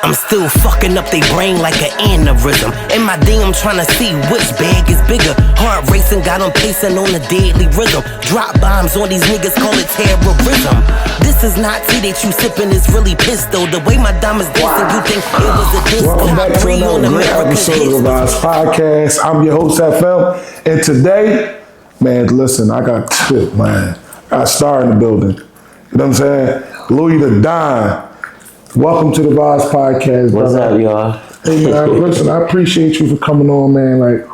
I'm still fucking up their brain like an aneurysm. In my DM trying to see which bag is bigger. Heart racing, got them pacing on a deadly rhythm. Drop bombs on these niggas, call it terrorism. This is not tea that you sipping, it's really piss though. The way my diamonds dancing, you think it was a disco. Welcome back to another great episode of the Thevibes Podcast. I'm your host, FM, and today, man, listen, I got a star in the building. You know what I'm saying? Louiedadon. Welcome to the Thevibes Podcast. What's up, y'all? Hey, man, listen, I appreciate you for coming on, man. Like,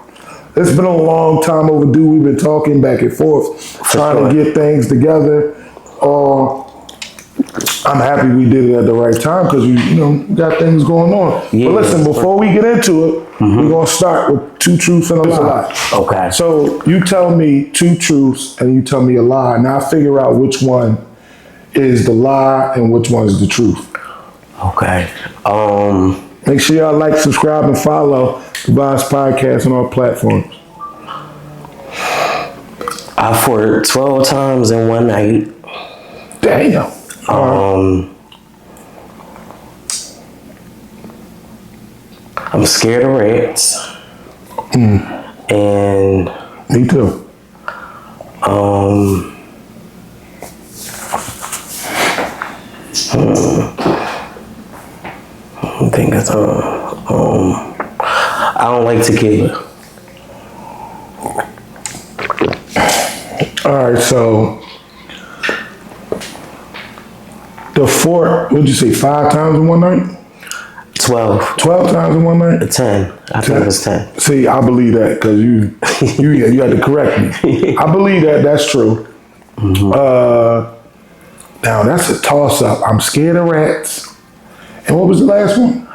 it's been a long time overdue. We've been talking back and forth, trying to get things together. I'm happy we did it at the right time because you got things going on. Yeah, but listen, before we get into it, we're gonna start with two truths and a lie. Okay. So you tell me two truths and you tell me a lie. Now I figure out which one is the lie and which one is the truth. Okay. Make sure y'all like, subscribe, and follow the Thevibes Podcast on all platforms. I fought 12 times in one night. Damn. I'm scared of rats. And me too. I think it's I don't like tequila. All right, so the fort, what'd you say, 5 times in one night? 12. 12 times in one night? 10. I think it was 10. See, I believe that because you had to correct me. I believe that. That's true. Now that's a toss-up. I'm scared of rats. And what was the last one?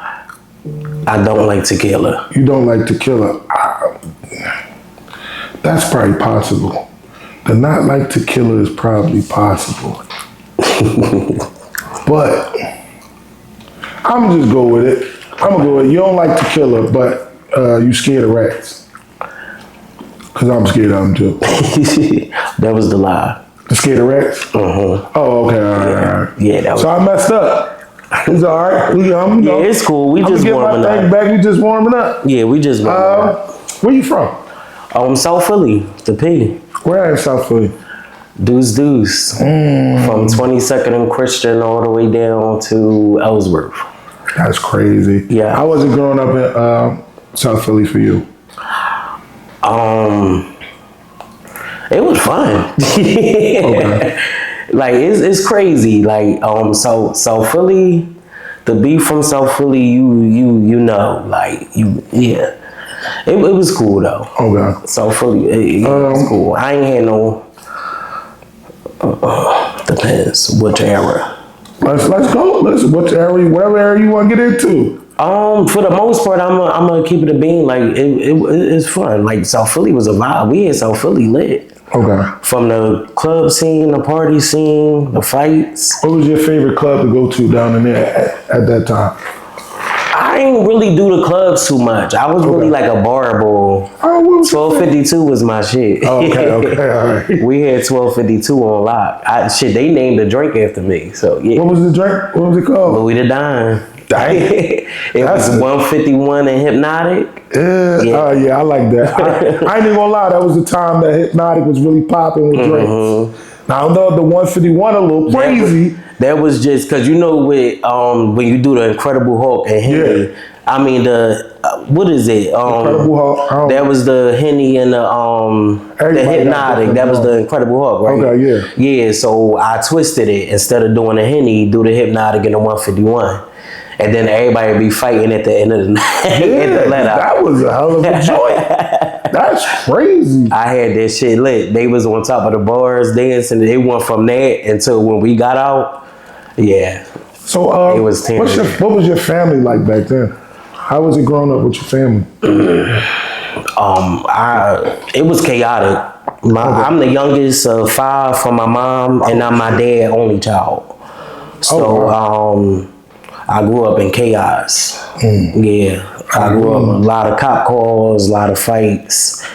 I don't like tequila. You don't like tequila. That's probably possible. To not like tequila is probably possible. But I'm gonna just go with it. I'm gonna go with it. You don't like tequila, but you scared of rats. Cause I'm scared of them too. That was the lie. You scared of rats? Oh, okay, all right. Yeah, that was. So I messed up. It's all right. Yeah, it's cool. We just warming up. Back. We just warming up. Yeah, we just warming up. Where you from? South Philly, the P. Where in South Philly? Deuce. From 22nd and Christian all the way down to Ellsworth. That's crazy. Yeah. How was it growing up in South Philly for you? It was fun. Okay. Like it's crazy. Like South Philly, to be from South Philly, you know, like yeah. It was cool though. Okay. South Philly, it was cool. I ain't had no. Depends which era. Let's go. Listen, which area, whatever area you want to get into. For the most part, I'm gonna keep it a bean. Like it's fun. Like South Philly was a vibe. We had South Philly lit. Okay. From the club scene, the party scene, the fights. What was your favorite club to go to down in there at that time? I ain't really do the clubs too much. I was really like a bar boy. 1252 was my shit. Okay, all right. We had 1252 on lock. They named the drink after me. So yeah. What was the drink? What was it called? Louiedadon. It was 151 and Hypnotic. Yeah, I like that. I ain't even gonna lie, that was the time that Hypnotic was really popping with drinks. Now I know the 151 a little crazy. That was just because with when you do the Incredible Hulk and Henny. Yeah. I mean what is it? Incredible Hulk. That was the Henny and the Hypnotic. That was the Incredible Hulk, right? Okay, yeah. Yeah, so I twisted it. Instead of doing the Henny, do the Hypnotic and the 151. And then everybody would be fighting at the end of the night. Yeah, that was a hell of a joint. That's crazy. I had that shit lit. They was on top of the bars dancing. They went from that until when we got out. Yeah. So it was what was your family like back then? How was it growing up with your family? It was chaotic. I'm the youngest of 5 from my mom, and I'm my dad's only child. So I grew up in chaos. Yeah. I grew up with a lot of cop calls, a lot of fights,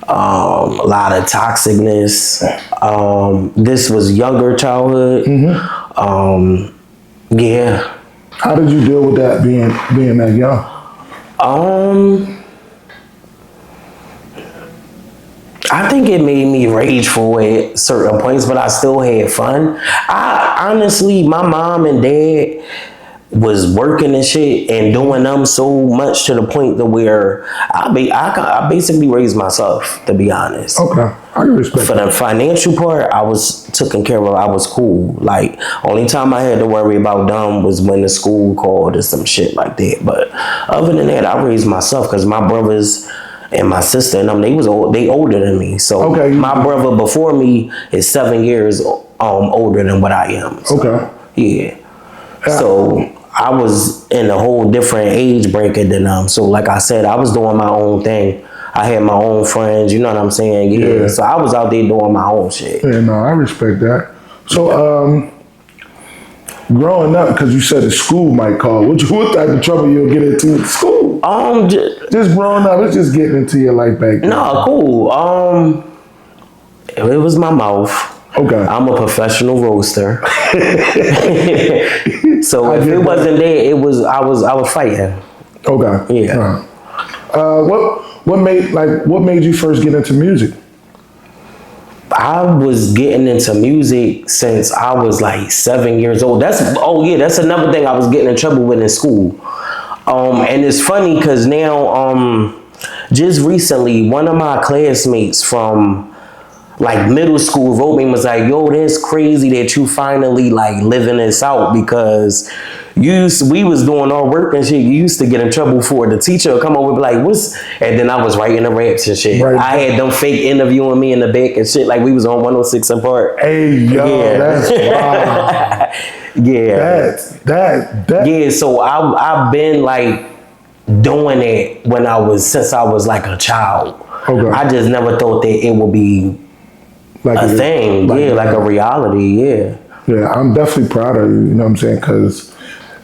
a lot of toxicness. This was younger childhood. Yeah. How did you deal with that being that young? I think it made me rageful at certain points, but I still had fun. I honestly, my mom and dad was working and shit and doing them so much to the point to where I basically raised myself, to be honest. Okay, I can respect For the financial part, I was taken care of. I was cool. Like, only time I had to worry about them was when the school called or some shit like that. But other than that, I raised myself because my brothers and my sister and them, they older than me. So my brother before me is 7 years older than what I am. So, okay. Yeah. So I was in a whole different age bracket than them. So like I said, I was doing my own thing. I had my own friends, you know what I'm saying? Yeah. So I was out there doing my own shit. Yeah, no, I respect that. So growing up, because you said the school might call, what type of trouble you'll get into at school? Just growing up, it's just getting into your life back then. No, cool. It was my mouth. Okay. I'm a professional roaster. So if it wasn't there, I was fighting. Okay. Yeah. What made you first get into music? I was getting into music since I was like 7 years old. That's another thing I was getting in trouble with in school. And it's funny because now, just recently, one of my classmates from like middle school wrote me and was like, yo, that's crazy that you finally like living this out, because we was doing our work and shit. You used to get in trouble for it. The teacher would come over and be like, and then I was writing the raps and shit. Right. I had them fake interviewing me in the back and shit, like we was on 106 and Park. Hey, yo, that's wild. Yeah. Yeah, so I've been like doing it since I was like a child. Okay. I just never thought that it would be like a thing, like a reality, Yeah, I'm definitely proud of you, you know what I'm saying, because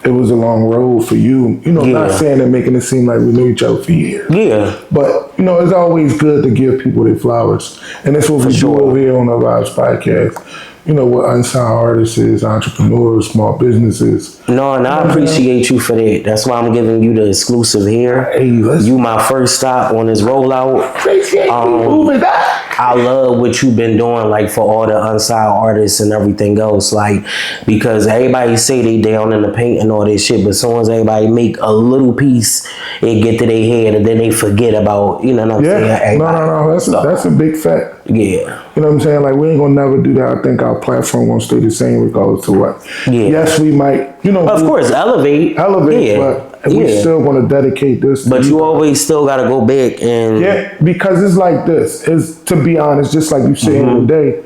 it was a long road for you. You know, not saying that making it seem like we knew each other for years. Yeah. But, you know, it's always good to give people their flowers. And that's what we do over here on the Thevibes Podcast. You know, what unsigned artists, entrepreneurs, small businesses. No, and I appreciate you for that. That's why I'm giving you the exclusive here. Hey, you my first stop on this rollout. Appreciate you moving back. I love what you've been doing, like for all the unsigned artists and everything else, like, because everybody say they down in the paint and all this shit, but as soon as everybody make a little piece, it get to their head and then they forget about, you know what I'm saying? No, that's a big fact. Yeah. You know what I'm saying? Like, we ain't gonna never do that. I think our platform gonna stay the same regardless to what. Yeah. Yes, we might, you know. Of course, elevate, but we still gonna dedicate this. But you always still gotta go back and. Yeah, because it's like this. It's, to be honest, just like you said today,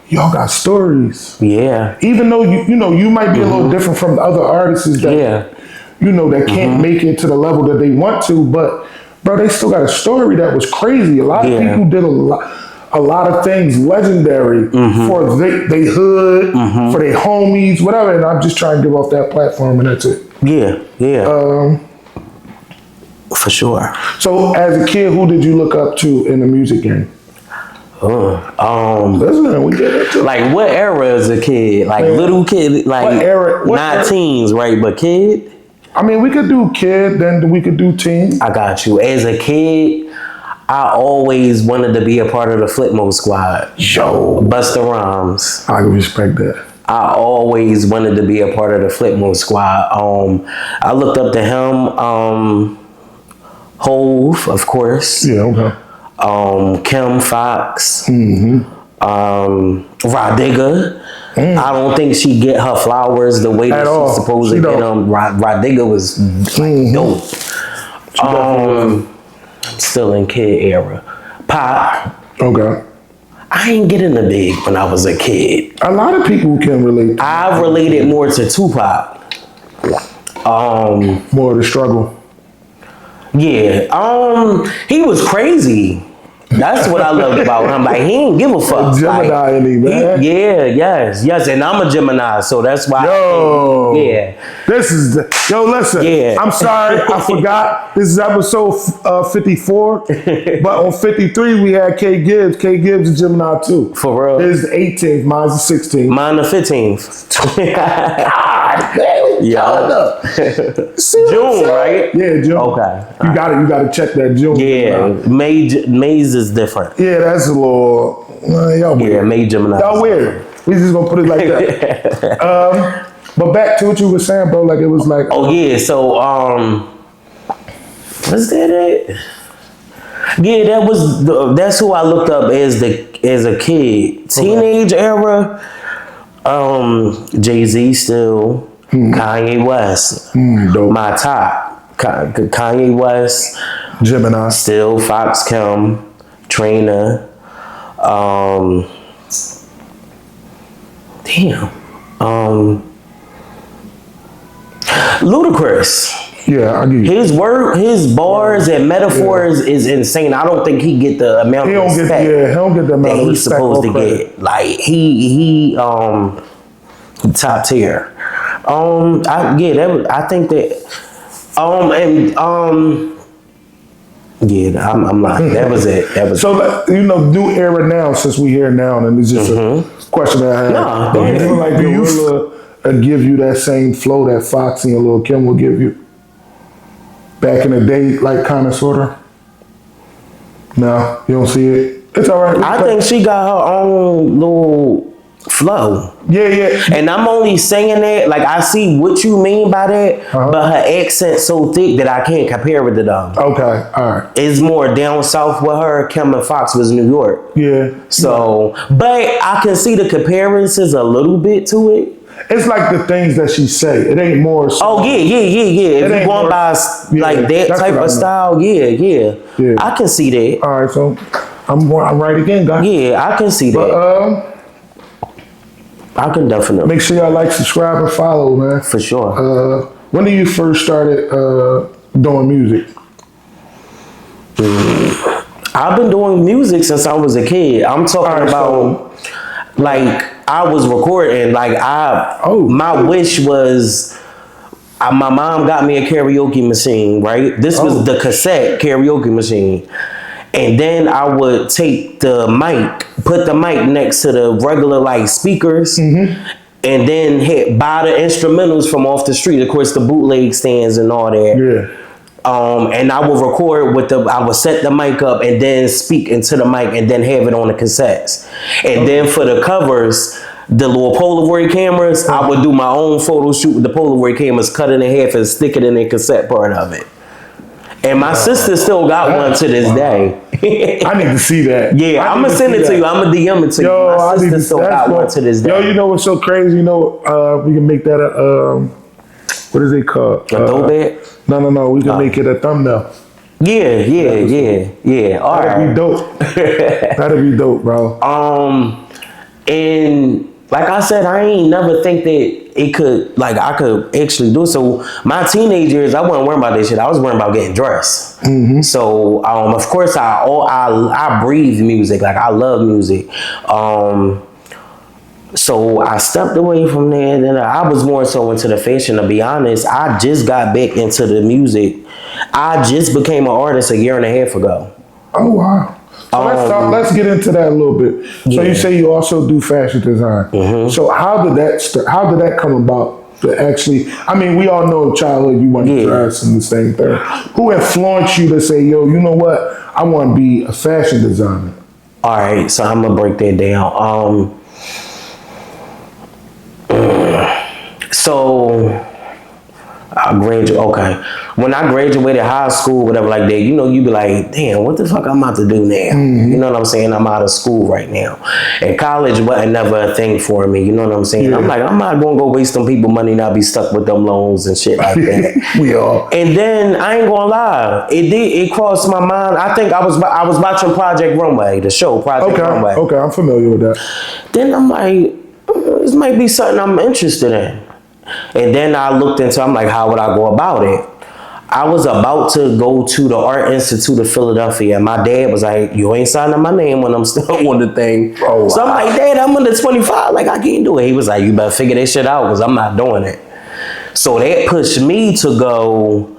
y'all got stories. Yeah. Even though you might be a little different from the other artists that, that can't make it to the level that they want to, but bro, they still got a story that was crazy. A lot of people did a lot of things legendary for they hood, for their homies, whatever. And I'm just trying to give off that platform, and that's it. Yeah. For sure. So, as a kid, who did you look up to in the music game? Listen, we get into like what era as a kid? Like little kid, like what era? Not teens, right? But kid. I mean, we could do kid, then we could do teen. I got you. As a kid, I always wanted to be a part of the Flip Mode Squad. Yo, Busta Rhymes. I respect that. I always wanted to be a part of the Flip Mode Squad. I looked up to him. Hove, of course. Yeah, okay. Kim Fox. Rodiga. I don't think she get her flowers the way that she's supposed to get them. Rodiga was dope. Still in kid era. Pop. Okay. I ain't getting the big when I was a kid. A lot of people can relate. I related more to Tupac. More of the struggle. Yeah. He was crazy. That's what I loved about him. Like, he ain't give a fuck. Gemini in him, man. Yes. And I'm a Gemini, so that's why. Listen. Yeah. I'm sorry, I forgot. This is episode 54. But on 53, we had K Gibbs. K Gibbs is Gemini too. For real. His the 18th, mine's the 16th. Mine the 15th. God damn, Yeah. See June, right? Yeah, June. Okay. You got to check that June. Yeah, May's is different. Yeah, that's a little. Y'all weird. Yeah, May Gemini. Y'all weird. We just gonna put it like that. But back to what you were saying, bro. Like it was like. Oh yeah. So was that it? Yeah, that's who I looked up as a kid. Teenage era. Jay-Z still. Kanye West. Dope. My top. Kanye West. Gemini. Still Fox Kim. Trainer. Ludacris. Yeah, I get you. His bars and metaphors is insane. I don't think he get the amount of respect he don't get the amount of he's respect supposed to credit. get. Like he top tier. I think that I'm lying. That was it. So new era now. Since we here now, and it's just a question that I have. No, Do you feel like Gorilla give you that same flow that Foxy and Lil Kim will give you? Back in the day, like kind of sorta. No, you don't see it. It's all right. I think she got her own little flow. Yeah. And I'm only saying that, like I see what you mean by that, but her accent's so thick that I can't compare it to them. Okay, all right. It's more down south with her. Kim and Fox was New York. Yeah. So, but I can see the comparisons a little bit to it. It's like the things that she say. It ain't more. Oh yeah. If you're going by like that type of style, yeah. I can see that. All right, so I'm right again, guys. Yeah, I can see that. But I can definitely make sure y'all like, subscribe, and follow, man. For sure. When did you first started doing music? I've been doing music since I was a kid. I'm talking about like I was recording. Like my wish was. My mom got me a karaoke machine, right? This was the cassette karaoke machine. And then I would take the mic, put the mic next to the regular like speakers, and then buy the instrumentals from off the street. Of course, the bootleg stands and all that. Yeah. And I would record I would set the mic up and then speak into the mic and then have it on the cassettes. And then for the covers, the little Polaroid cameras, I would do my own photo shoot with the Polaroid cameras, cut it in half and stick it in the cassette part of it. And my sister still got one to this day. I need to see that. Yeah, I'm gonna send it to you. I'm gonna DM it to you. My sister still got one to this day. Yo, you know what's so crazy? You know, we can make that a what is it called? A throwback? No. We can make it a thumbnail. Yeah. All right. That'd be dope. That'd be dope, bro. And like I said, I ain't never think that I could actually do it. So my teenage years, I wasn't worrying about this shit. I was worrying about getting dressed. So of course I breathe music. Like I love music. So I stepped away from there, and then I was more so into the fashion. To be honest, I just got back into the music. I just became an artist a year and a half ago. Oh wow. So let's get into that a little bit. So you say you also do fashion design. So how did that start? How did that come about? To actually, I mean, we all know in childhood you want to dress and the same thing. Who influenced you to say, yo, you know what? I want to be a fashion designer. All right, so I'm gonna break that down. So I graduated. Okay, when I graduated high school, whatever like that, you know, you be like, damn, what the fuck I'm about to do now? You know what I'm saying? I'm out of school right now, and college wasn't never a thing for me. You know what I'm saying? I'm like, I'm not gonna go waste them people money and I'll be stuck with them loans and shit like that. We are. And then I ain't gonna lie, it crossed my mind. I think I was watching Project Runway, the show Project Runway. Okay, I'm familiar with that. Then I'm like, this might be something I'm interested in. And then I looked into, I'm like, how would I go about it? I was about to go to the Art Institute of Philadelphia, and my dad was like, you ain't signing my name when I'm still on the thing. Oh, wow. So I'm like, Dad, I'm under 25, like I can't do it. He was like, you better figure that shit out because I'm not doing it. So that pushed me to go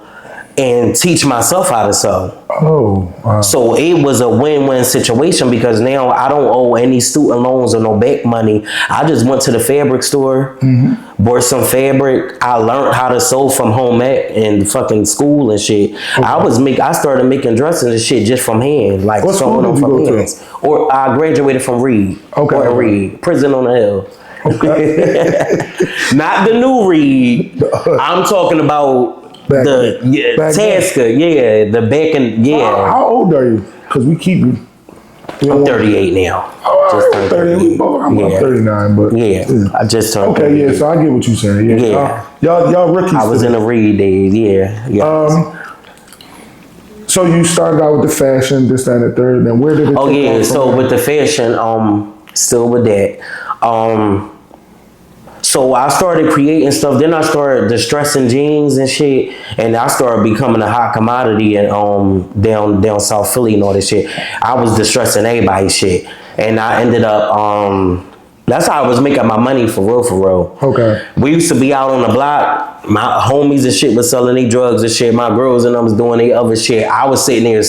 and teach myself how to sew. Oh, wow. So it was a win-win situation because now I don't owe any student loans or no back money. I just went to the fabric store, bought some fabric. I learned how to sew from home ec in fucking school and shit. Okay. I started making dresses and shit just from hand, like what sewing them from hands. Or I graduated from Reed. Okay. Or Reed, Prison on the Hill. Okay. Not the new Reed. I'm talking about Tasker, the back and How old are you? Because we keep you. I'm 38 now. Just turned 38. I'm 39, but I just turned. Okay, 38. So I get what you're saying. Yeah. Y'all rookies. I was in the Reed days. So you started out with the fashion, this, that, and the third. Then where did it? Oh yeah. So with the fashion, still with that. So I started creating stuff. Then I started distressing jeans and shit, and I started becoming a hot commodity and down South Philly and all this shit. I was distressing everybody's shit, and I ended up that's how I was making my money for real. Okay. We used to be out on the block. My homies and shit was selling their drugs and shit. My girls and I was doing their other shit. I was sitting there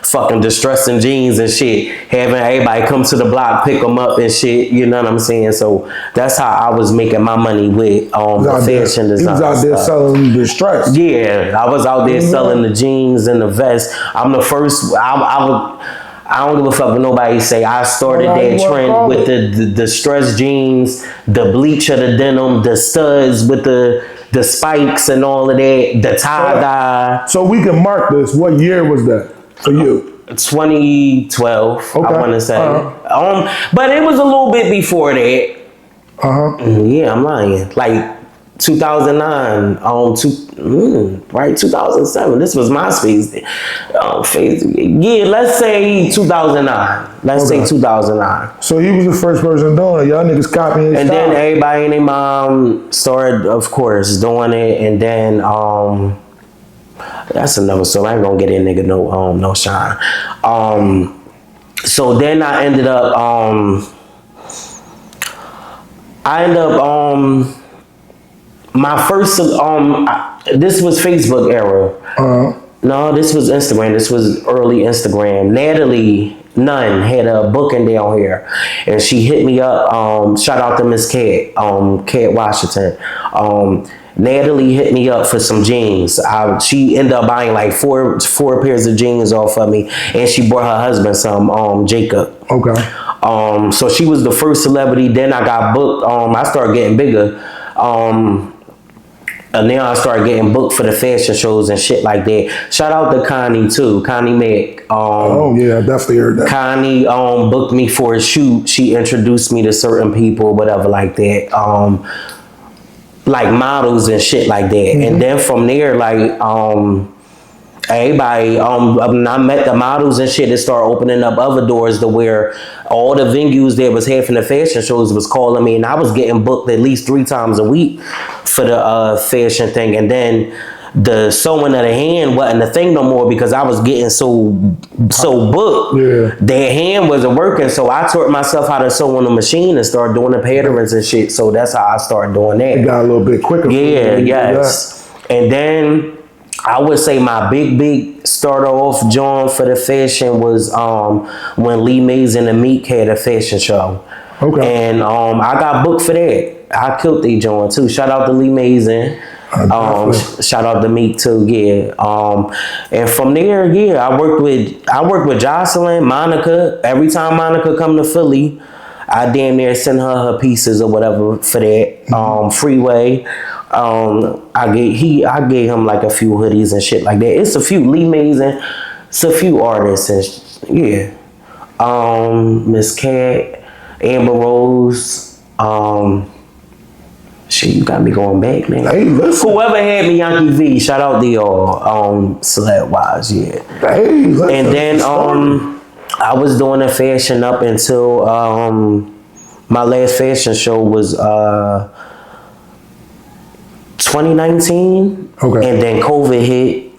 fucking distressing jeans and shit, having everybody come to the block, pick them up and shit. You know what I'm saying? So that's how I was making my money with the fashion design. You was out there selling distress. Yeah, I was out there selling the jeans and the vests. I'm the first. I don't give a fuck what nobody say. I started that trend with the distressed jeans, the bleach of the denim, the studs with the spikes and all of that, the tie-dye. So we can mark this. What year was that for you? 2012, I want to say. But it was a little bit before that. Yeah, I'm lying. Like 2009, 2007. This was MySpace. Yeah, let's say 2009. Let's say 2009. So he was the first person doing it. Y'all niggas copying his And style. then everybody and their mom started, of course, doing it. And then that's another story. I ain't gonna get in nigga no shine. So then I ended up my first, this was Facebook era. No, this was Instagram. This was early Instagram. Natalie Nunn had a booking down here, and she hit me up. Shout out to Miss Cat, Cat Washington. Natalie hit me up for some jeans. She ended up buying like four pairs of jeans off of me, and she bought her husband some, Jacob. Okay. So she was the first celebrity. Then I got booked. I started getting bigger. And now I started getting booked for the fashion shows and shit like that. Shout out to Connie too, Connie Mack. Oh yeah, I definitely heard that. Connie booked me for a shoot. She introduced me to certain people, whatever like that. Like models and shit like that. And then from there, like everybody, I met the models and shit that started opening up other doors to where all the venues that was having the fashion shows was calling me, and I was getting booked at least 3 times a week for the fashion thing. And then the sewing of the hand wasn't a thing no more because I was getting so booked. Yeah. That hand wasn't working, so I taught myself how to sew on the machine and start doing the patterns and shit. So that's how I started doing that. It got a little bit quicker. Yeah, yes. And then I would say my big start off joint for the fashion was when Lee Mays and the Meek had a fashion show. Okay. And I got booked for that. I killed the joint too. Shout out to Lee Mays and shout out to Meek too. Yeah. And from there, yeah, I worked with Jocelyn, Monica. Every time Monica come to Philly, I damn near send her pieces or whatever for that. Freeway. I gave him like a few hoodies and shit like that. It's a few Lee Mays and it's a few artists and yeah. Miss Cat, Amber Rose, shit, you got me going back, man. Hey, listen. Whoever had me Yankee V, shout out to y'all, select wise, yeah. Hey, listen. And then I was doing the fashion up until my last fashion show was 2019. Okay. And then COVID hit.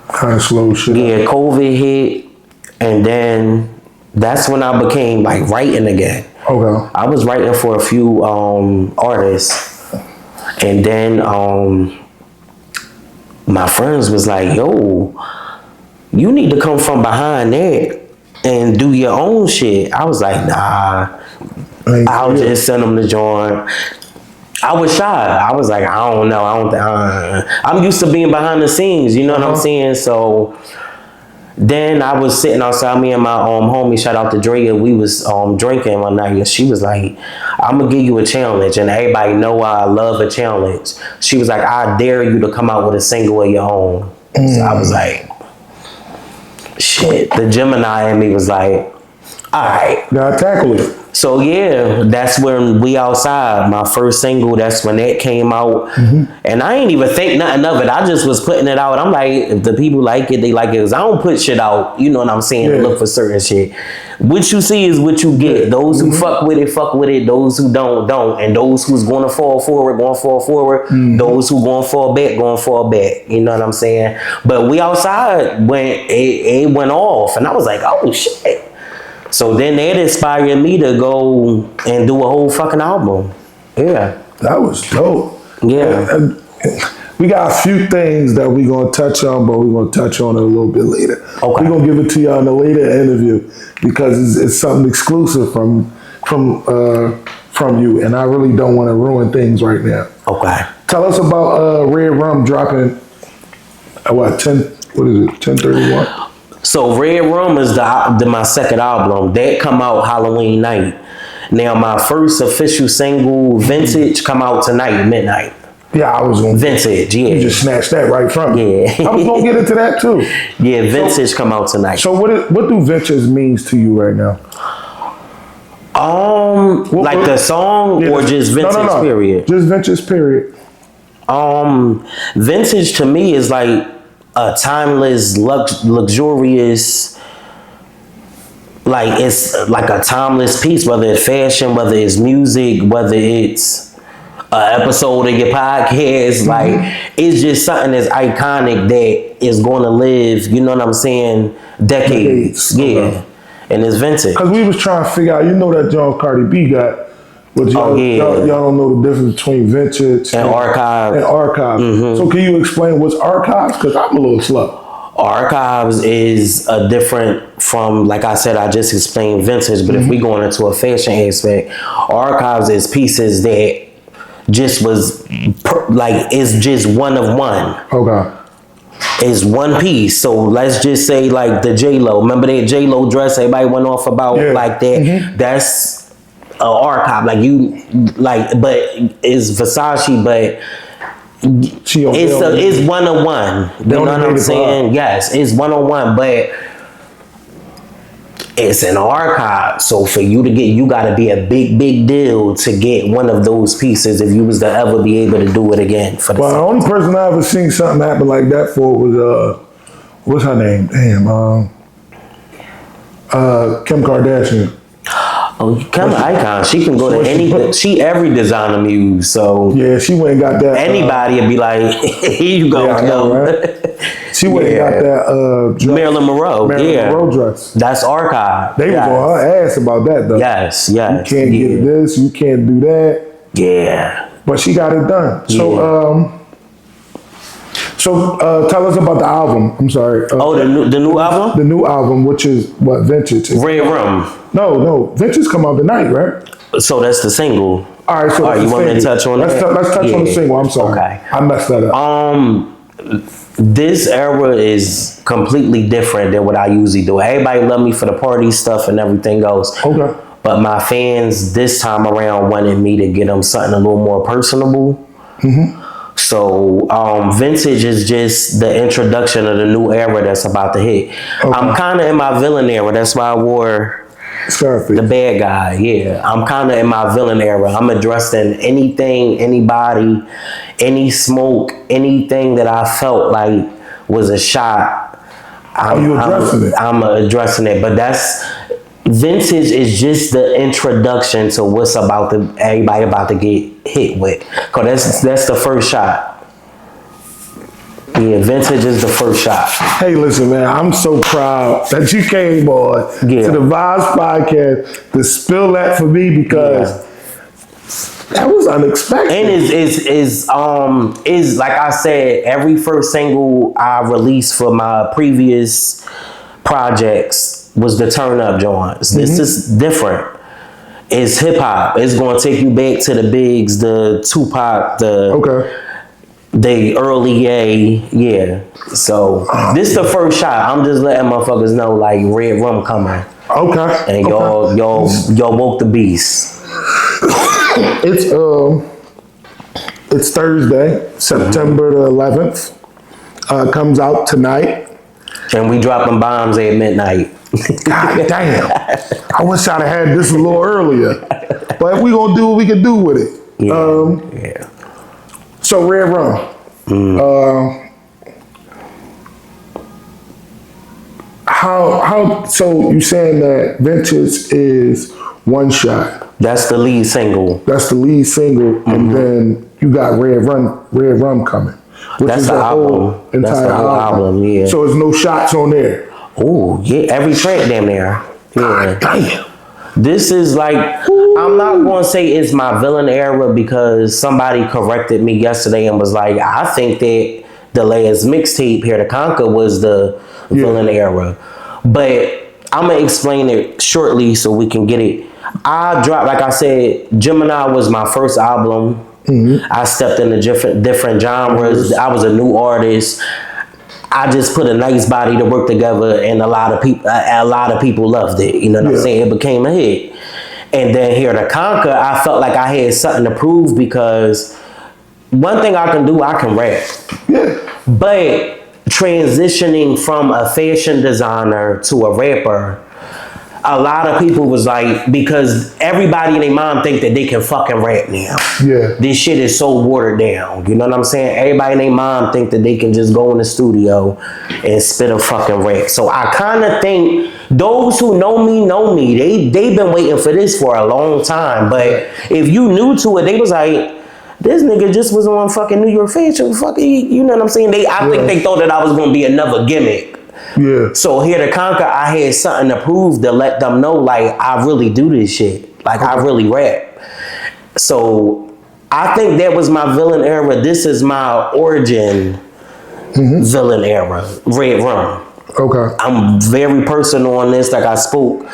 Kind of slow shit. Yeah, COVID hit, and then that's when I became like writing again. Okay. I was writing for a few artists, and then my friends was like, yo, you need to come from behind that and do your own shit. I was like, nah, I'll just send them to join. I was shy. I was like, I don't know. I'm used to being behind the scenes. You know what I'm saying? So then I was sitting outside, me and my homie, shout out to Drea, we was drinking one night, and she was like, I'm gonna give you a challenge, and everybody know I love a challenge. She was like, I dare you to come out with a single of your own. So I was like, shit. The Gemini in me was like, all right. Gotta tackle it. So yeah, that's when We Outside, my first single, that's when that came out. And I ain't even think nothing of it. I just was putting it out. I'm like, if the people like it, they like it. Cause I don't put shit out, you know what I'm saying, to look for certain shit. What you see is what you get. Those who fuck with it, fuck with it. Those who don't. And those who's gonna fall forward. Those who gonna fall back. You know what I'm saying? But We Outside, when it went off, and I was like, oh shit. So then that inspired me to go and do a whole fucking album. Yeah. That was dope. Yeah. We got a few things that we're going to touch on, but we're going to touch on it a little bit later. Okay. We're going to give it to you on the later interview because it's something exclusive from you, and I really don't want to ruin things right now. Okay. Tell us about REDRUM dropping, 10/31? So REDRUM is my second album. That come out Halloween night. Now my first official single, Vintage, come out tonight, midnight. Yeah, I was going to. Vintage, yeah. You just snatched that right from me. Yeah. I was going to get into that too. Yeah, Vintage come out tonight. So what do Vintage means to you right now? Like the song or just Vintage period? Just Vintage period. Vintage to me is like a timeless, luxurious, like it's like a timeless piece, whether it's fashion, whether it's music, whether it's an episode of your podcast, like it's just something that's iconic that is going to live, you know what I'm saying, decades. Yeah. Okay. And it's vintage. Because we was trying to figure out, you know that John Cardi B got, but y'all don't know the difference between vintage and archive. So can you explain what's archives? Because I'm a little slow. Archives is a different from, like I said, I just explained vintage, but if we going into a fashion aspect, archives is pieces that just was like, it's just one of one. Okay. Is one piece. So let's just say like the J-Lo. Remember that J-Lo dress everybody went off about like that? That's an archive. Like but it's Versace, but it's one on one. You know what I'm saying? Yes, it's one on one, but it's an archive. So for you to get, you gotta be a big deal to get one of those pieces if you was to ever be able to do it again. The only person I ever seen something happen like that for was what's her name? Damn, Kim Kardashian. Oh, Kim icon. She can go to anything. She every designer muse. So yeah, she went and got that. Anybody would be like, here you go, I know, right? She went and got that dress. Marilyn Monroe dress. That's archive. They was on her ass about that though. Yes. You can't get this. You can't do that. Yeah. But she got it done. So tell us about the album. I'm sorry. The new album? The new album, which is what, Vintage? REDRUM. No. Vintage come out tonight, right? So that's the single. All right, so you want me to touch on that? Let's touch on the single. I'm sorry. Okay. I messed that up. This era is completely different than what I usually do. Everybody love me for the party stuff and everything else. Okay. But my fans this time around wanted me to get them something a little more personable. So Vintage is just the introduction of the new era that's about to hit. Okay. I'm kind of in my villain era. That's why I wore Scarface. The bad guy. Yeah, I'm kind of in my villain era. I'm addressing anything, anybody, any smoke, anything that I felt like was a shot. I'm addressing it. But Vintage is just the introduction to what's everybody about to get hit with. Cause that's the first shot. Yeah, Vintage is the first shot. Hey, listen, man, I'm so proud that you came on to the Vibes Podcast to spill that for me because That was unexpected. And is like I said, every first single I released for my previous projects was the turn up joints. This is different. It's hip hop. It's gonna take you back to the bigs, the Tupac, the early yeah. So this the first shot. I'm just letting motherfuckers know like REDRUM coming. Okay. And y'all woke the beast. It's Thursday, September the 11th. Comes out tonight. And we dropping bombs at midnight. God damn. I wish I'd have had this a little earlier. But if we gonna do what we can do with it. Yeah. So REDRUM. How so you saying that Vintage is one shot? That's the lead single. That's the lead single, and then you got REDRUM coming. Which That's is the album. Entire That's the whole album, yeah. So there's no shots on there. Oh, yeah, every track damn near. Yeah. Damn. This is like, I'm not going to say it's my villain era because somebody corrected me yesterday and was like, I think that the last mixtape, Here to Conquer, was the villain era. But I'm going to explain it shortly so we can get it. I dropped, like I said, Gemini was my first album. I stepped into different genres. I was a new artist. I just put a nice body to work together, and a lot of people loved it. You know what I'm saying? It became a hit. And then Here to Conquer, I felt like I had something to prove because one thing I can do, I can rap. Yeah. But transitioning from a fashion designer to a rapper, a lot of people was like, because everybody and their mom think that they can fucking rap now. Yeah. This shit is so watered down. You know what I'm saying? Everybody and their mom think that they can just go in the studio and spit a fucking rap. So I kind of think those who know me. They've been waiting for this for a long time. But if you new to it, they was like, this nigga just was on fucking New York Fashion. Fucking, you know what I'm saying? I think they thought that I was gonna be another gimmick. Yeah. So Here to Conquer, I had something to prove to let them know, like, I really do this shit. Like, I really rap. So I think that was my villain era. This is my origin villain era, REDRUM. Okay. I'm very personal on this. Like I spoke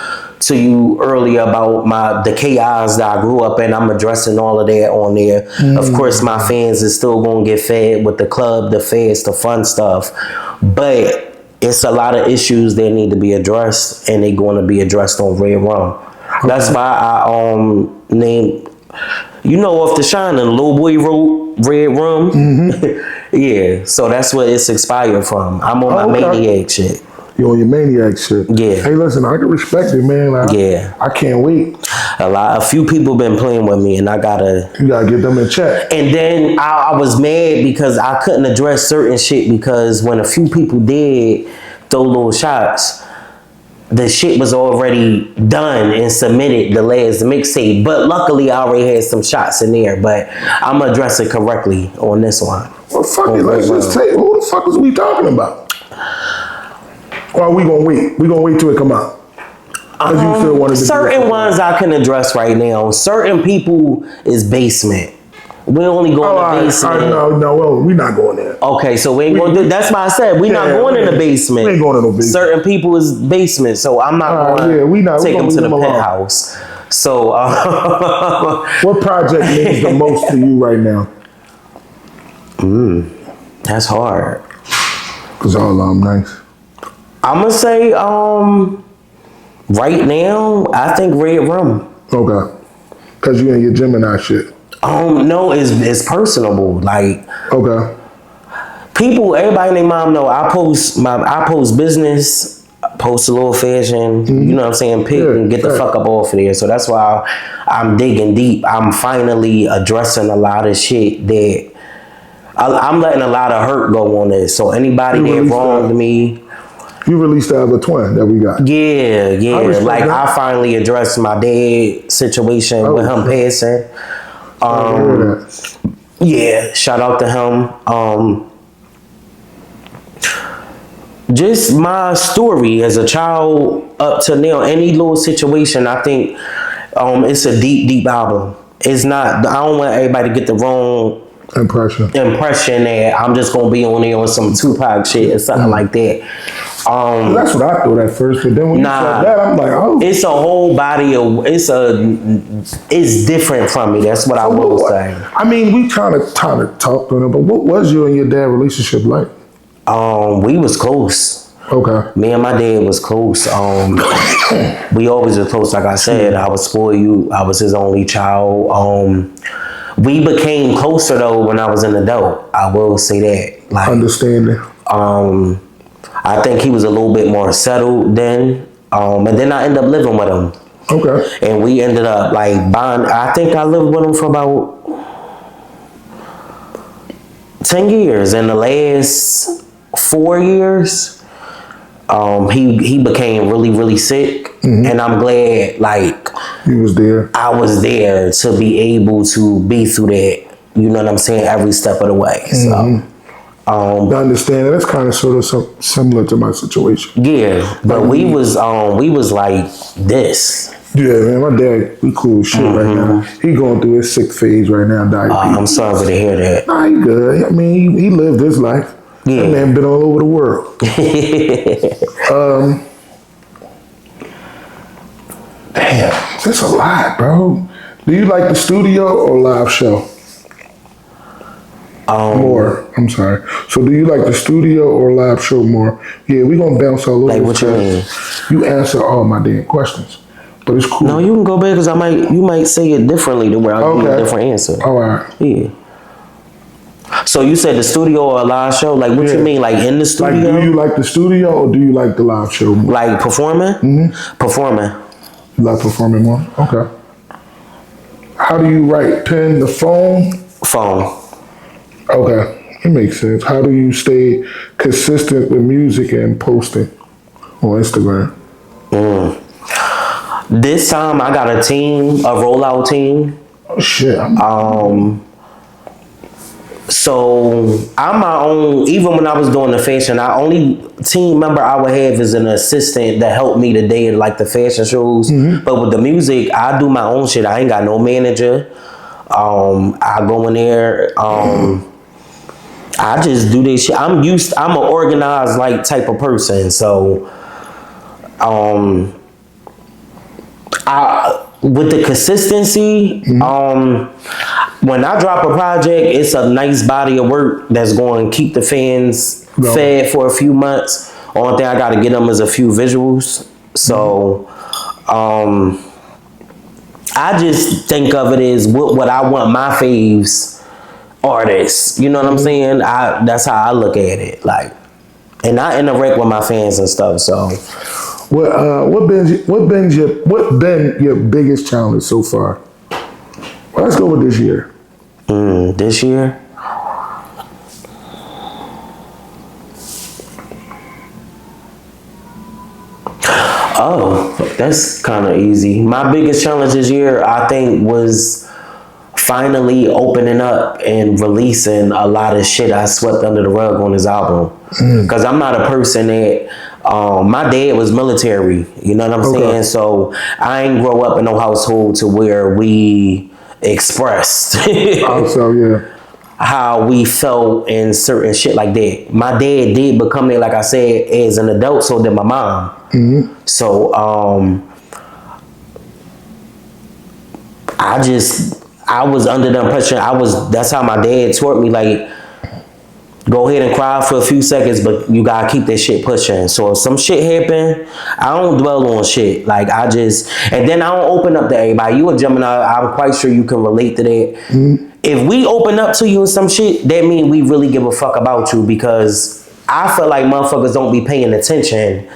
to you earlier about the chaos that I grew up in. I'm addressing all of that on there. Of course, my fans is still going to get fed with the club, the feds, the fun stuff. But it's a lot of issues that need to be addressed, and they're going to be addressed on REDRUM. That's why I named, off the Shine, and Louie wrote REDRUM. Yeah, so that's what it's inspired from. I'm on my Maniac shit. You on your Maniac shit? Yeah. Hey, listen, I can respect it, man. I can't wait. A few people been playing with me, and you gotta get them in check. And then I was mad because I couldn't address certain shit because when a few people did throw little shots, the shit was already done and submitted the last mixtape. But luckily, I already had some shots in there. But I'm gonna address it correctly on this one. Well, fuck it. Let's just take. Who the fuck was we talking about? Or we gonna wait? We gonna wait till it come out. You still wanted to certain ones I can address right now. Certain people is basement. We only go in the basement. No, we're not going there. Okay, so we ain't going to do. That's why I said we're not going in the basement. We ain't going to no basement. Certain people is basement, so I'm not going to take them to the penthouse. So, what project means the most to you right now? That's hard. Cause all of them nice. I'm gonna say, right now, I think REDRUM. Okay. Cause you in your Gemini shit. No, it's personable. Like, okay. Everybody and their mom know I post business, post a little fashion, you know what I'm saying, pick and get the fuck up off of there. So that's why I'm digging deep. I'm finally addressing a lot of shit that I'm letting a lot of hurt go on this. So anybody that wronged me. You released the other twin that we got. Yeah. Like I finally addressed my dad situation with him passing. Yeah, shout out to him. Just my story as a child up to now, any little situation, I think it's a deep album. it's not. I don't want everybody to get the wrong impression that I'm just gonna be on there on some Tupac shit or something like that. That's what I thought at first, but then when you said that, I'm like, oh, it's a whole body of it's different from me. That's what I will say. I mean, we kind of talked on it, but what was you and your dad relationship like? We was close. Okay. Me and my dad was close. We always were close. Like I said, I was spoiled. I was his only child. We became closer though when I was an adult. I will say that. Like, understanding. I think he was a little bit more settled then. And then I ended up living with him. Okay. And we ended up like buying. I think I lived with him for about 10 years. In the last 4 years, he became really, really sick. And I'm glad, like, you was there. I was there to be able to be through that. You know what I'm saying? Every step of the way. So, I understand. That's kind of sort of similar to my situation. Yeah, but we was like this. Yeah, man, my dad, we cool as shit right now. He going through his sick phase right now, diabetes. I'm sorry to hear that. Nah, he good. I mean, he lived his life. Yeah. That man been all over the world. Damn, that's a lot, bro. Do you like the studio or live show? More. I'm sorry. So do you like the studio or live show more? Yeah, we gonna bounce all over. Like what you mean? You answer all my damn questions, but it's cool. No, you can go back because you might say it differently to where I'll give you a different answer. All right. Yeah. So you said the studio or a live show? Like what you mean? Like in the studio? Like, do you like the studio or do you like the live show more? Like performing? Performing. You like performing more? Okay. How do you write? Pen, the phone? Phone. Okay, it makes sense. How do you stay consistent with music and posting on Instagram? This time I got a team, a rollout team. Oh shit. So I'm my own, even when I was doing the fashion, I only team member I would have is an assistant that helped me today like the fashion shows. But with the music, I do my own shit. I ain't got no manager. I go in there, I just do this shit. I'm an organized like type of person. So with the consistency, when I drop a project, it's a nice body of work that's going to keep the fans fed for a few months. Only thing I got to get them is a few visuals. So I just think of it as what I want my faves artists. You know what I'm saying? That's how I look at it. Like, and I interact with my fans and stuff. So, what been your biggest challenge so far? Well, let's go with this year. This year. Oh, that's kind of easy. My biggest challenge this year, I think, was finally opening up and releasing a lot of shit I swept under the rug on this album. Because I'm not a person that, my dad was military, you know what I'm saying? So I ain't grow up in no household to where we expressed how we felt in certain shit like that. My dad did become there, like I said, as an adult, so did my mom. So I was under the impression that's how my dad taught me, like, go ahead and cry for a few seconds, but you gotta keep that shit pushing. So if some shit happen, I don't dwell on shit. Like, and then I don't open up to everybody. You a Gemini, I'm quite sure you can relate to that. If we open up to you and some shit, that means we really give a fuck about you, because I feel like motherfuckers don't be paying attention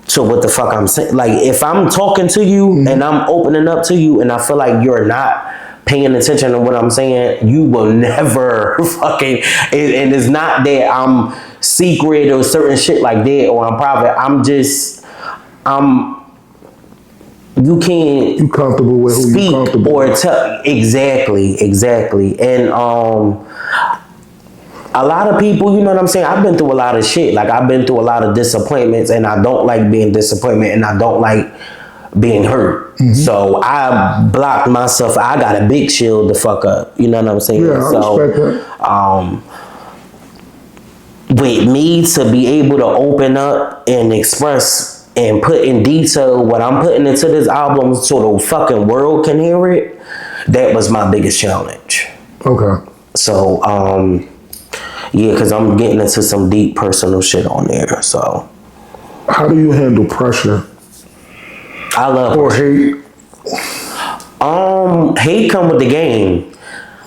to what the fuck I'm saying. Like, if I'm talking to you and I'm opening up to you and I feel like you're not paying attention to what I'm saying, you will never fucking, and it's not that I'm secret or certain shit like that or I'm private. You can't. You comfortable with who you comfortable or tell. Exactly. And a lot of people, you know what I'm saying? I've been through a lot of shit. Like, I've been through a lot of disappointments, and I don't like being disappointed, and I don't like being hurt. So I blocked myself. I got a big shield to fuck up. You know what I'm saying? Yeah, I respect that. With me to be able to open up and express and put in detail what I'm putting into this album so the fucking world can hear it, that was my biggest challenge. Okay. So, yeah, because I'm getting into some deep personal shit on there, so. How do you handle pressure? I love or hate? Hate come with the game.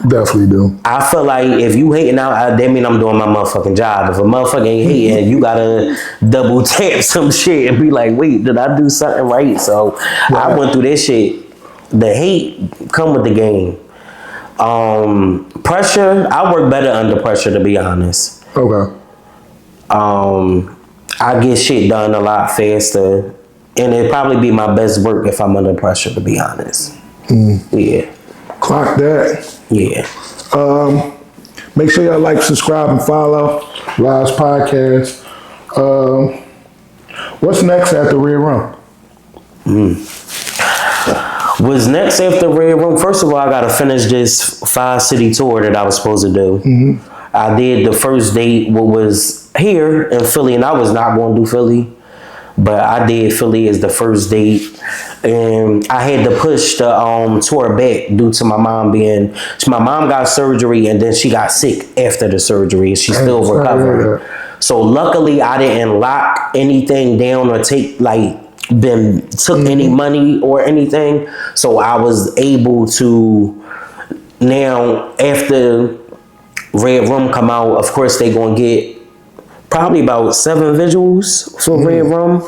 Definitely do. I feel like if you hating out, that mean I'm doing my motherfucking job. If a motherfucker ain't hating, you gotta double tap some shit and be like, wait, did I do something right? So I went through this shit. The hate come with the game. Pressure, I work better under pressure, to be honest. Okay. I get shit done a lot faster, and it'd probably be my best work if I'm under pressure, to be honest. Yeah. Clock that. Yeah. Make sure y'all like, subscribe, and follow Thevibes Podcast. What's next after REDRUM? What's next after REDRUM? First of all, I gotta finish this 5-city tour that I was supposed to do. I did the first date, what was here in Philly, and I was not going to do Philly, but I did Philly as the first date, and I had to push the tour back due to my mom got surgery, and then she got sick after the surgery. She's still recovering. So luckily, I didn't lock anything down or took any money or anything. So I was able to now, after REDRUM come out, of course they gonna get probably about 7 visuals for REDRUM.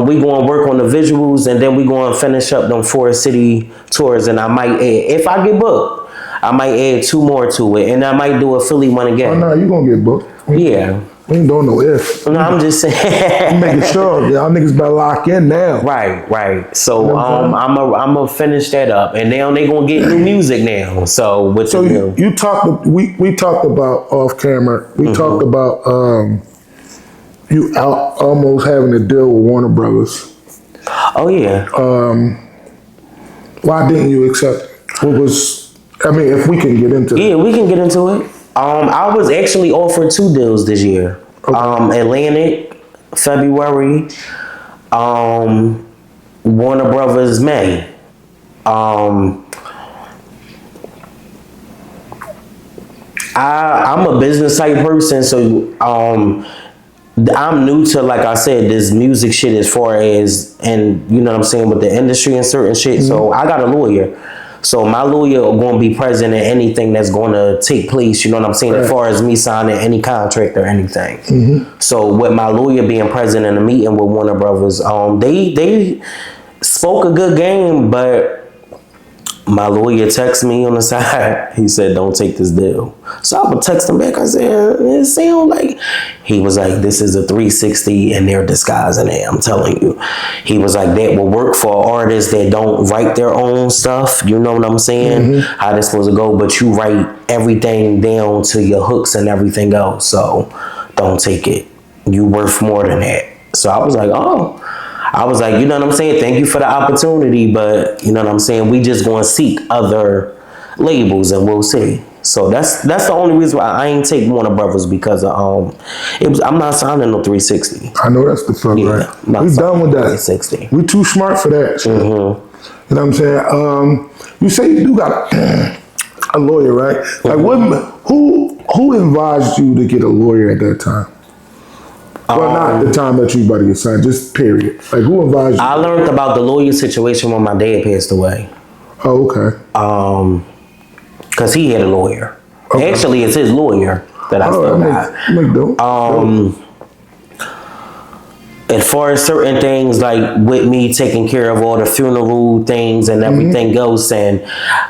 We gonna work on the visuals, and then we gonna finish up them 4-city tours, and I might add, if I get booked, I might add 2 more to it, and I might do a Philly one again. Oh no, you gonna get booked. Yeah. We ain't doing no if. No, I'm just saying. I'm making sure y'all niggas better lock in now. Right. So I'm a finish that up, and now they gonna get new music now. So we talked. We talked about off camera. We talked about you almost having a deal with Warner Brothers. Oh yeah. Why didn't you accept? What was? I mean, if we can get into it. Yeah, we can get into it. I was actually offered 2 deals this year. Okay. Atlantic, February, Warner Brothers, May. I'm a business type person, so I'm new to, like I said, this music shit as far as, and you know what I'm saying, with the industry and certain shit. So I got a lawyer. So my lawyer are going to be present in anything that's going to take place, you know what I'm saying, as far as me signing any contract or anything. So with my lawyer being present in a meeting with Warner Brothers, they spoke a good game, but my lawyer texted me on the side. He said, don't take this deal. So I would text him back. I said, it sounds like, he was like, this is a 360 and they're disguising it. I'm telling you. He was like, that will work for artists that don't write their own stuff. You know what I'm saying? How that's supposed to go. But you write everything down to your hooks and everything else. So don't take it. You worth more than that. So I was like, oh. I was like, you know what I'm saying? Thank you for the opportunity, but you know what I'm saying? We just going to seek other labels and we'll see. So that's the only reason why I ain't take Warner Brothers, because I'm not signing no 360. I know that's the fuck, right? We done with that. 360. We too smart for that shit. You know what I'm saying? You say you do got a lawyer, right? Like who advised you to get a lawyer at that time? Well, not the time that you about to get signed, just period. Like, who advised you? I learned about the lawyer situation when my dad passed away. Oh, okay. Because he had a lawyer. Okay. Actually, it's his lawyer that I still got. As far as certain things, like with me taking care of all the funeral things and everything else, and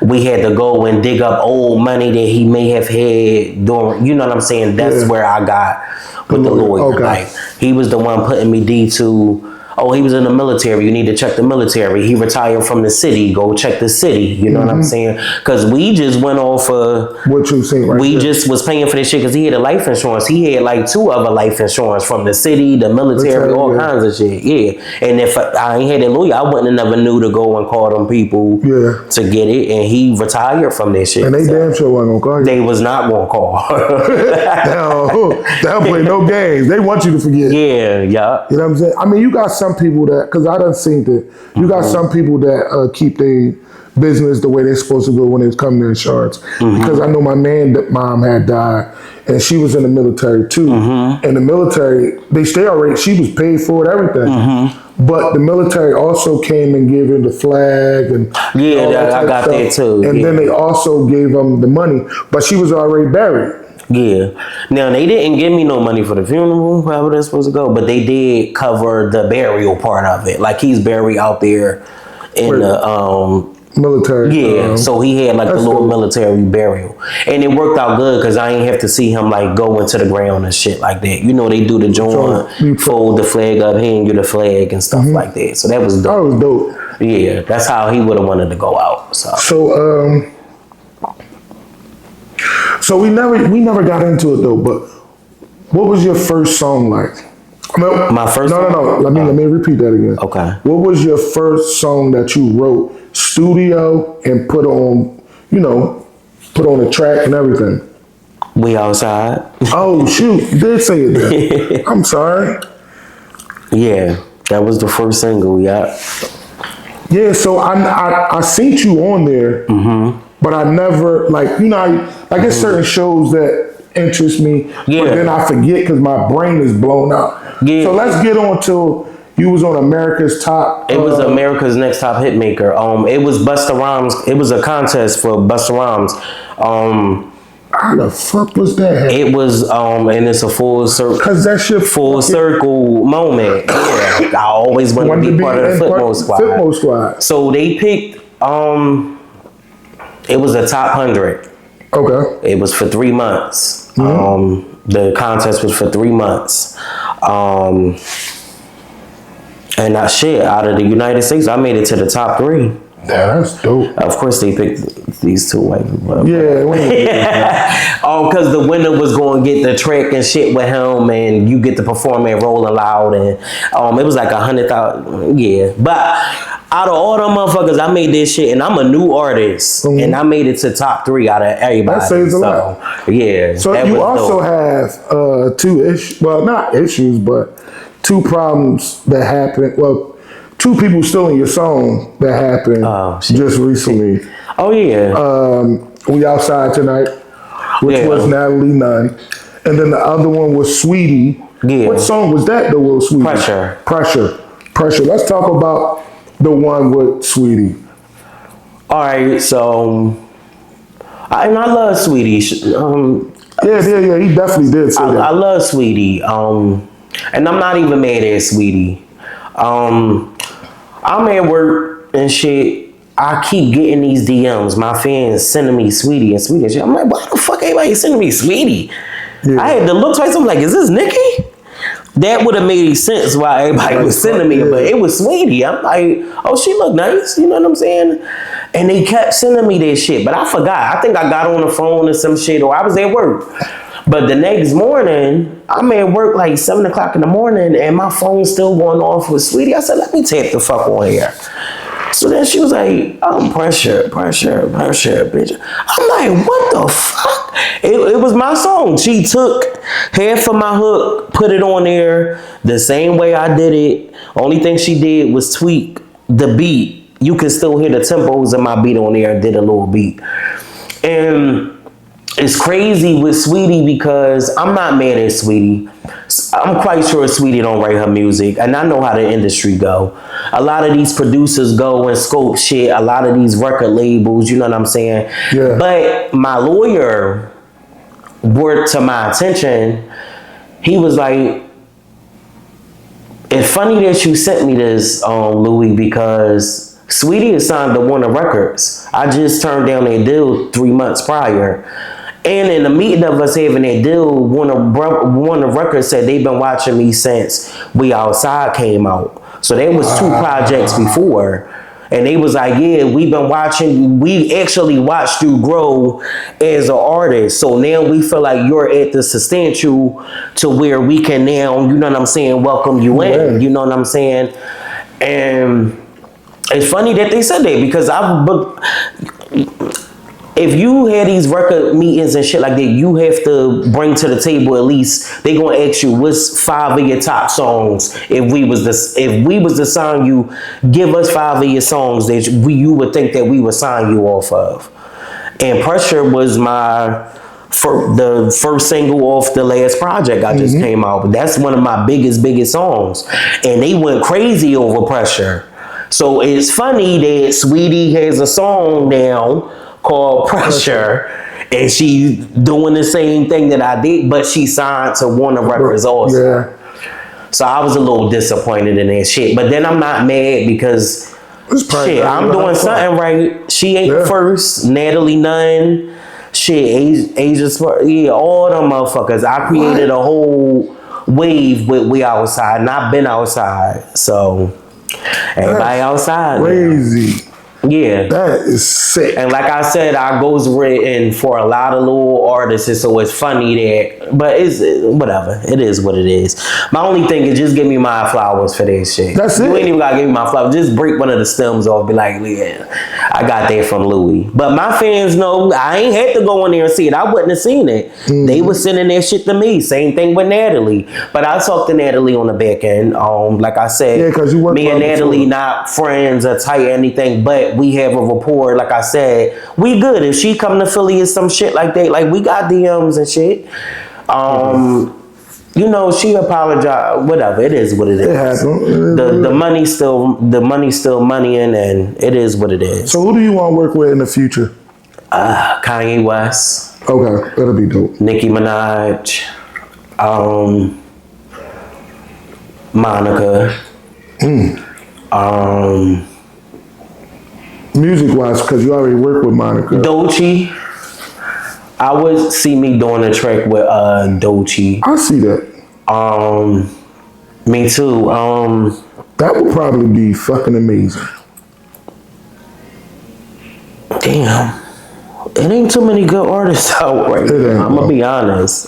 we had to go and dig up old money that he may have had during, you know what I'm saying? That's where I got with the lawyer. Okay. Like, he was the one putting me to oh, he was in the military. You need to check the military. He retired from the city. Go check the city. You know what I'm saying? Because we just went off what you saying right we there. just was paying for this shit because he had a life insurance. He had like 2 other life insurance from the city, the military, all kinds of shit. Yeah. And if I ain't had that Louie, I wouldn't have never knew to go and call them people to get it. And he retired from this shit. And they damn sure wasn't gonna call you. They was not gonna call. They don't play no games. They want you to forget. Yeah. You know what I'm saying? I mean, you got some people that, because I done seen that, you got some people that keep their business the way they're supposed to go when it comes to insurance. Because I know my mom had died, and she was in the military too. In the military, she was paid for it, everything. But the military also came and gave her the flag and I got that too. And then they also gave them the money, but she was already buried. Yeah. Now, they didn't give me no money for the funeral, however that's supposed to go, but they did cover the burial part of it. Like, he's buried out there in the military. Yeah, so he had like a little military burial. And it worked out good because I ain't have to see him like go into the ground and shit like that. You know, they do the joint, fold the flag up, hand you the flag and stuff like that. So that was dope. That was dope. Yeah, that's how he would have wanted to go out. So we never got into it though, but what was your first song like? My first No. Let me repeat that again. Okay. What was your first song that you wrote, studio, and put on a track and everything? We Outside. Oh shoot, you did say it then. I'm sorry. Yeah, that was the first single, yeah. Yeah, so I seen you on there, but I never, it's certain shows that interest me, but then I forget because my brain is blown out. Yeah. So let's get on to, you was on America's Top. It was America's Next Top Hitmaker. It was Busta Rhymes. It was a contest for Busta Rhymes. How the fuck was that? It was, and it's a full circle. Cause that shit full circle moment. Yeah, I always wanted to be part of the Football Squad. So they picked. It was a top 100. Okay. It was for 3 months. The contest was for 3 months. And out of the United States, I made it to the top 3. Yeah, that's dope. Of course, they picked these 2 white people. Yeah. Because the winner was going to get the track and shit with him, and you get to perform at Rolling Loud, and it was like 100,000. Yeah, but out of all them motherfuckers, I made this shit, and I'm a new artist, and I made it to top 3 out of everybody. That says a lot. Yeah. So you also have 2 issues. Well, not issues, but 2 problems that happened. Well, 2 people still in your song that happened just recently. Oh yeah. We Outside Tonight, which was Natalie Nunn, and then the other one was Sweetie. Yeah. What song was that? The Will Sweetie. Pressure. Let's talk about the one with Sweetie. All right. So, I love Sweetie. Yeah. He definitely did say that. I love Sweetie. And I'm not even mad at Sweetie. I'm at work and shit. I keep getting these DMs. My fans sending me Sweetie and Sweetie and shit. I'm like, why the fuck everybody sending me Sweetie? Yeah. I had to look twice. I'm like, is this Nikki? That would have made sense why everybody was sending me, but it was Sweetie. I'm like, oh, she look nice. You know what I'm saying? And they kept sending me this shit, but I forgot. I think I got on the phone or some shit, or I was at work. But the next morning, I'm at work like 7 o'clock in the morning, and my phone's still going off with Sweetie. I said, let me tap the fuck on here. So then she was like, pressure, bitch. I'm like, what the fuck? It was my song. She took half of my hook, put it on there the same way I did it. Only thing she did was tweak the beat. You can still hear the tempos of my beat on there and did a little beat. And it's crazy with Sweetie because I'm not mad at Sweetie. I'm quite sure Sweetie don't write her music, and I know how the industry go. A lot of these producers go and scope shit. A lot of these record labels, you know what I'm saying? Yeah. But my lawyer brought to my attention. He was like, "It's funny that you sent me this, Louie, because Sweetie is signed to Warner Records. I just turned down their deal 3 months prior." And in the meeting of us having that deal, Warner Records said they've been watching me since We Outside came out. So there was 2 projects before. And they was like, yeah, we actually watched you grow as an artist. So now we feel like you're at the substantial to where we can now, you know what I'm saying, welcome you in. You know what I'm saying? And it's funny that they said that because if you had these record meetings and shit like that, you have to bring to the table at least, they gonna ask you what's 5 of your top songs. If we was to sign you, give us 5 of your songs that you would think that we would sign you off of. And Pressure was the first single off the last project I just came out. That's one of my biggest songs. And they went crazy over Pressure. So it's funny that Sweetie has a song now called Pressure, and she's doing the same thing that I did, but she signed to Warner Records also. Yeah. So I was a little disappointed in that shit. But then I'm not mad because shit, I'm doing something right. She ain't first, Natalie Nunn, shit, Asia Smart, yeah, all them motherfuckers. I created a whole wave with We Outside, and I've been outside. So everybody outside. Crazy. Yeah. That is sick. And like I said, I goes written for a lot of little artists, so it's funny that, but it's whatever. It is what it is. My only thing is just give me my flowers for that shit. That's it. You ain't even gotta give me my flowers. Just break one of the stems off, be like, yeah, I got that from Louie. But my fans know I ain't had to go in there and see it. I wouldn't have seen it. They was sending that shit to me. Same thing with Natalie. But I talked to Natalie on the back end. Like I said, yeah, because you work me and Natalie not friends or tight or anything, but we have a rapport. Like I said, we good. If she come to Philly or some shit like that, like we got DMs and shit. You know, she apologized. Whatever, it is what it is. It happens. The money's still moneying, and it is what it is. So who do you want to work with in the future? Kanye West. Okay, that'll be dope. Nicki Minaj. Monica. Music wise, because you already work with Monica. Doechii. I would see me doing a track with Doechii. I see that. Me too. That would probably be fucking amazing. Damn. It ain't too many good artists out right now. I'm gonna be honest.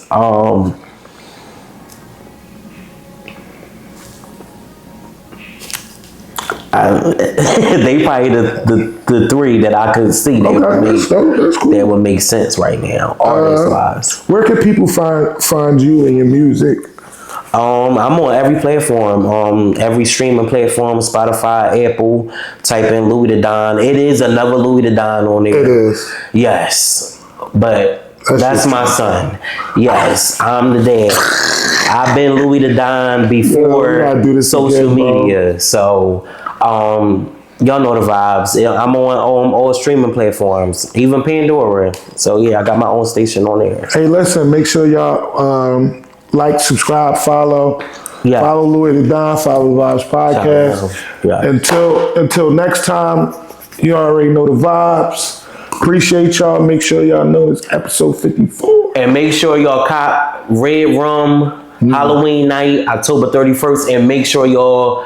They probably the 3 that I could see that would make sense right now, artist wise. Where can people find you and your music? I'm on every platform, every streaming platform, Spotify, Apple. Type in Louiedadon. It is another Louiedadon on there. It is. Yes, but that's my son. Yes, I'm the dad. I've been Louiedadon before social media, so y'all know the vibes. I'm on all streaming platforms, even Pandora. So yeah, I got my own station on there. Hey, listen, make sure y'all like, subscribe, follow. Yeah. Follow Louiedadon, follow Thevibes Podcast. Yeah. Until next time, you already know the vibes. Appreciate y'all. Make sure y'all know it's episode 54. And make sure y'all cop REDRUM Halloween night, October 31st. And make sure y'all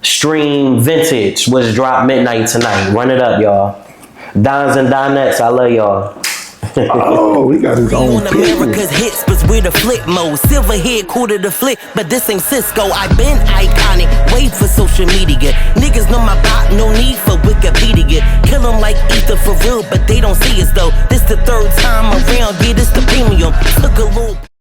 stream Vintage, which dropped midnight tonight. Run it up, y'all. Dons and Donettes, I love y'all. Oh, we got his own America's hits, but we're the flip mode. Silver head, quarter the flip, but this ain't Cisco. I been iconic, wait for social media. Niggas know my bot, no need for Wikipedia. Kill them like ether for real, but they don't see us though. This the 3rd time around, yeah, this the premium. Took a little